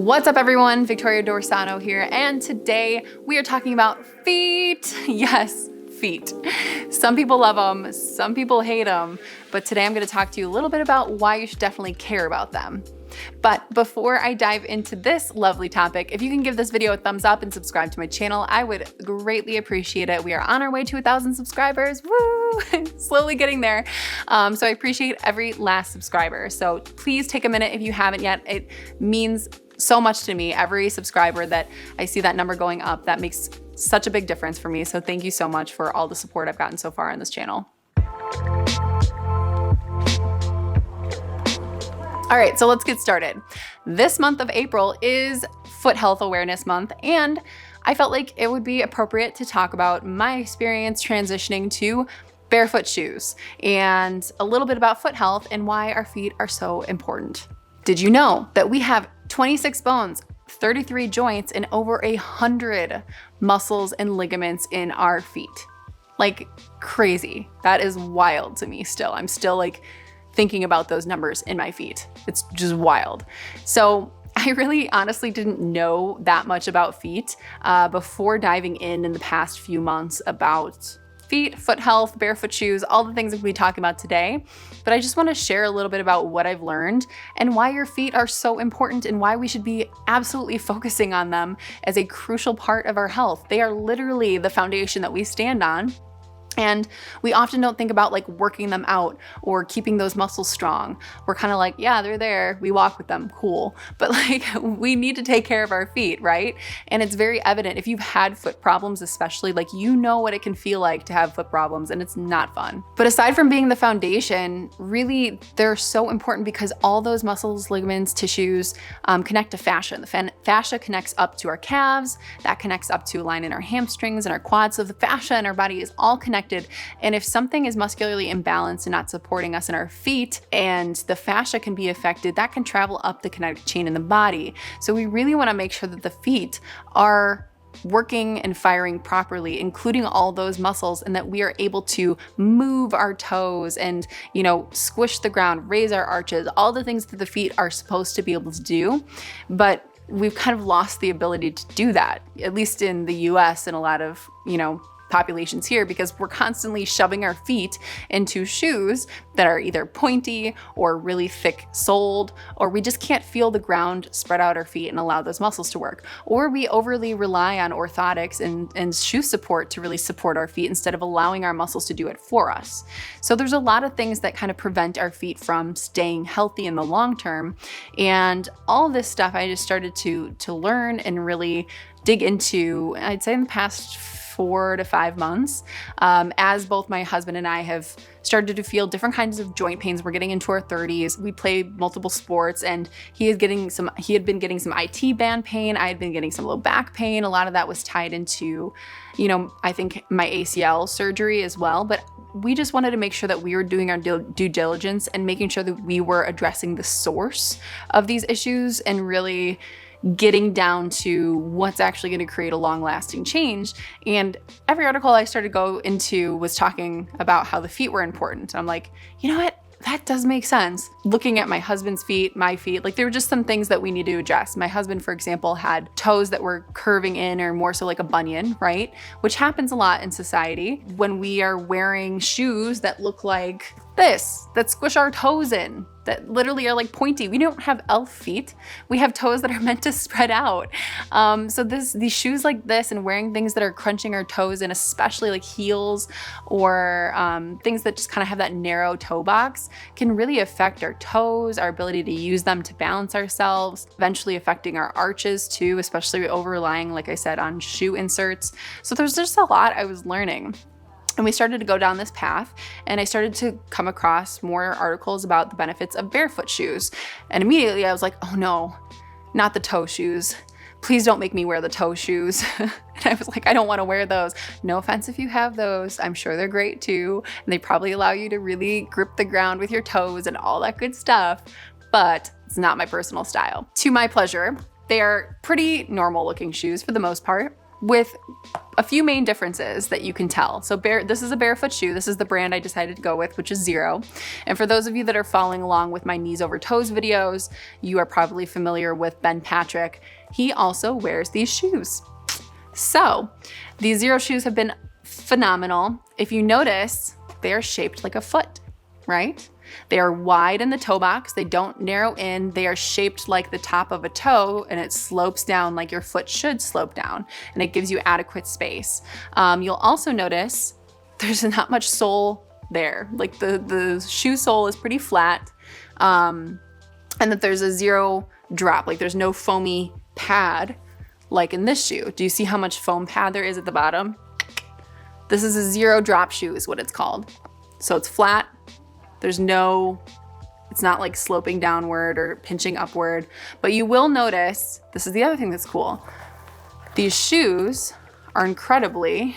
What's up everyone, Victoria Dorsano here, and today we are talking about feet. Yes, feet. Some people love them, some people hate them, but today I'm going to talk to you a little bit about why you should definitely care about them. But before I dive into this lovely topic, if you can give this video a thumbs up and subscribe to my channel, I would greatly appreciate it. We are on our way to 1,000 subscribers. Woo! Slowly getting there. So I appreciate every last subscriber. So please take a minute if you haven't yet. It means so much to me. Every subscriber that I see that number going up, that makes such a big difference for me. So thank you so much for all the support I've gotten so far on this channel. All right, so let's get started. This month of April is Foot Health Awareness Month, and I felt like it would be appropriate to talk about my experience transitioning to barefoot shoes and a little bit about foot health and why our feet are so important. Did you know that we have 26 bones, 33 joints, and over 100 muscles and ligaments in our feet? Like crazy. That is wild to me still. I'm still like thinking about those numbers in my feet. It's just wild. So I really honestly didn't know that much about feet before diving in the past few months about feet, foot health, barefoot shoes, all the things that we'll be talking about today. But I just want to share a little bit about what I've learned and why your feet are so important and why we should be absolutely focusing on them as a crucial part of our health. They are literally the foundation that we stand on. And we often don't think about like working them out or keeping those muscles strong. We're kind of like, yeah, they're there. We walk with them, cool. But like we need to take care of our feet, right? And it's very evident if you've had foot problems, especially, like you know what it can feel like to have foot problems, and it's not fun. But aside from being the foundation, really they're so important because all those muscles, ligaments, tissues connect to fascia. The fascia connects up to our calves, that connects up to a line in our hamstrings and our quads. So the fascia in our body is all connected. And if something is muscularly imbalanced and not supporting us in our feet and the fascia can be affected, that can travel up the kinetic chain in the body. So we really want to make sure that the feet are working and firing properly, including all those muscles, and that we are able to move our toes and, you know, squish the ground, raise our arches, all the things that the feet are supposed to be able to do. But we've kind of lost the ability to do that, at least in the US and a lot of, you know, populations here, because we're constantly shoving our feet into shoes that are either pointy or really thick soled, or we just can't feel the ground spread out our feet and allow those muscles to work. Or we overly rely on orthotics and shoe support to really support our feet instead of allowing our muscles to do it for us. So there's a lot of things that kind of prevent our feet from staying healthy in the long term. And all this stuff I just started to learn and really dig into, I'd say in the past 4 to 5 months, as both my husband and I have started to feel different kinds of joint pains. We're getting into our 30s. We play multiple sports, and he had been getting some IT band pain. I had been getting some low back pain. A lot of that was tied into, you know, I think my ACL surgery as well. But we just wanted to make sure that we were doing our due diligence and making sure that we were addressing the source of these issues and really getting down to what's actually going to create a long-lasting change. And every article I started to go into was talking about how the feet were important. And I'm like, you know what? That does make sense. Looking at my husband's feet, my feet, like there were just some things that we need to address. My husband, for example, had toes that were curving in, or more so like a bunion, right? Which happens a lot in society when we are wearing shoes that look like this, that squish our toes in, that literally are like pointy. We don't have elf feet. We have toes that are meant to spread out. So these shoes like this and wearing things that are crunching our toes in, especially like heels or things that just kind of have that narrow toe box, can really affect our toes, our ability to use them to balance ourselves, eventually affecting our arches too, especially over relying, like I said, on shoe inserts. So there's just a lot I was learning. And we started to go down this path, and I started to come across more articles about the benefits of barefoot shoes. And immediately I was like, oh no, not the toe shoes. Please don't make me wear the toe shoes. And I was like, I don't want to wear those. No offense if you have those. I'm sure they're great too. And they probably allow you to really grip the ground with your toes and all that good stuff. But it's not my personal style. To my pleasure, they are pretty normal looking shoes for the most part. with a few main differences that you can tell. So this is a Barefoot shoe. This is the brand I decided to go with, which is Zero. And for those of you that are following along with my knees over toes videos, you are probably familiar with Ben Patrick. He also wears these shoes. So these Zero shoes have been phenomenal. If you notice, they are shaped like a foot, right? They are wide in the toe box. They don't narrow in. They are shaped like the top of a toe, and it slopes down like your foot should slope down, and it gives you adequate space. You'll also notice there's not much sole there. Like the shoe sole is pretty flat, and that there's a zero drop. Like there's no foamy pad like in this shoe. Do you see how much foam pad there is at the bottom? This is a zero drop shoe is what it's called. So it's flat. It's not like sloping downward or pinching upward, but you will notice, this is the other thing that's cool. These shoes are incredibly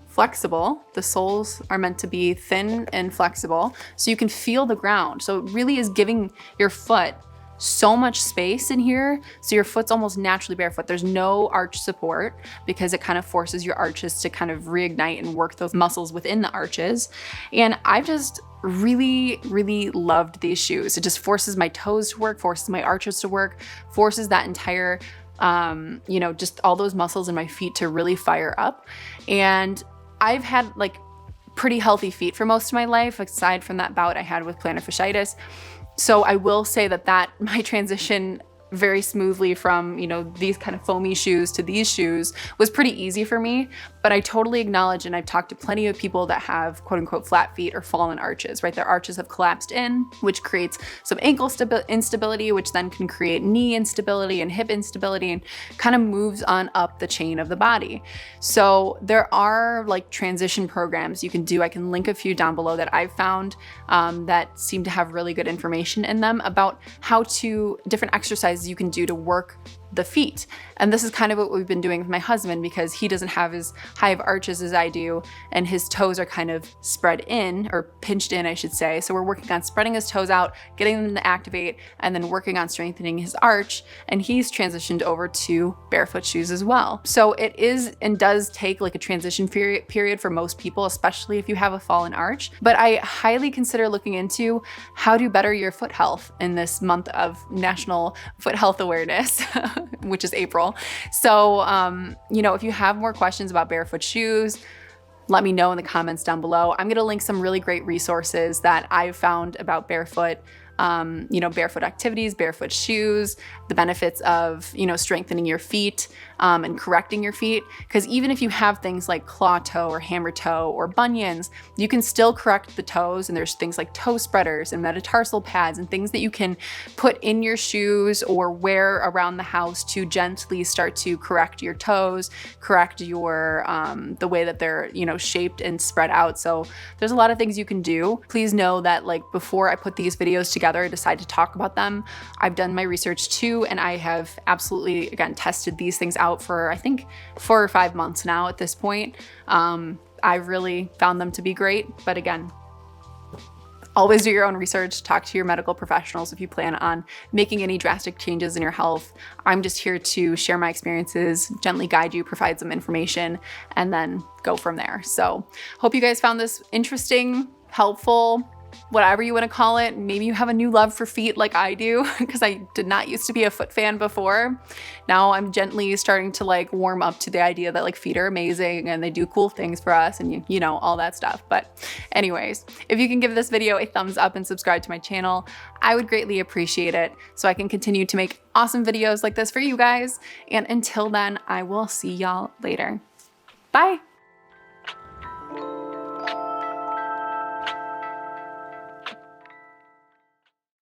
flexible. The soles are meant to be thin and flexible so you can feel the ground. So it really is giving your foot so much space in here, so your foot's almost naturally barefoot. There's no arch support because it kind of forces your arches to kind of reignite and work those muscles within the arches. And I've just really, really loved these shoes. It just forces my toes to work, forces my arches to work, forces that entire, just all those muscles in my feet to really fire up. And I've had like pretty healthy feet for most of my life, aside from that bout I had with plantar fasciitis. So I will say that my transition very smoothly from, these kind of foamy shoes to these shoes was pretty easy for me, but I totally acknowledge, and I've talked to plenty of people that have quote unquote flat feet or fallen arches, right? Their arches have collapsed in, which creates some ankle instability, which then can create knee instability and hip instability and kind of moves on up the chain of the body. So there are like transition programs you can do. I can link a few down below that I've found that seem to have really good information in them about different exercises you can do to work the feet. And this is kind of what we've been doing with my husband because he doesn't have as high of arches as I do, and his toes are kind of spread in, or pinched in, I should say. So we're working on spreading his toes out, getting them to activate, and then working on strengthening his arch. And he's transitioned over to barefoot shoes as well. So it is and does take like a transition period for most people, especially if you have a fallen arch. But I highly consider looking into how to better your foot health in this month of National Foot Health Awareness, which is April. So, if you have more questions about barefoot shoes, let me know in the comments down below. I'm going to link some really great resources that I've found about barefoot, barefoot activities, barefoot shoes, the benefits of, strengthening your feet and correcting your feet. Because even if you have things like claw toe or hammer toe or bunions, you can still correct the toes. And there's things like toe spreaders and metatarsal pads and things that you can put in your shoes or wear around the house to gently start to correct your toes, correct your, the way that they're, shaped and spread out. So there's a lot of things you can do. Please know that like before I put these videos together, I decide to talk about them, I've done my research too, and I have absolutely, again, tested these things out for, I think, 4 or 5 months now at this point. I've really found them to be great, but again, always do your own research, talk to your medical professionals if you plan on making any drastic changes in your health. I'm just here to share my experiences, gently guide you, provide some information, and then go from there. So hope you guys found this interesting, helpful, whatever you want to call it. Maybe you have a new love for feet like I do, because I did not used to be a foot fan before. Now I'm gently starting to like warm up to the idea that like feet are amazing and they do cool things for us and all that stuff. But anyways, if you can give this video a thumbs up and subscribe to my channel, I would greatly appreciate it so I can continue to make awesome videos like this for you guys. And until then, I will see y'all later. Bye.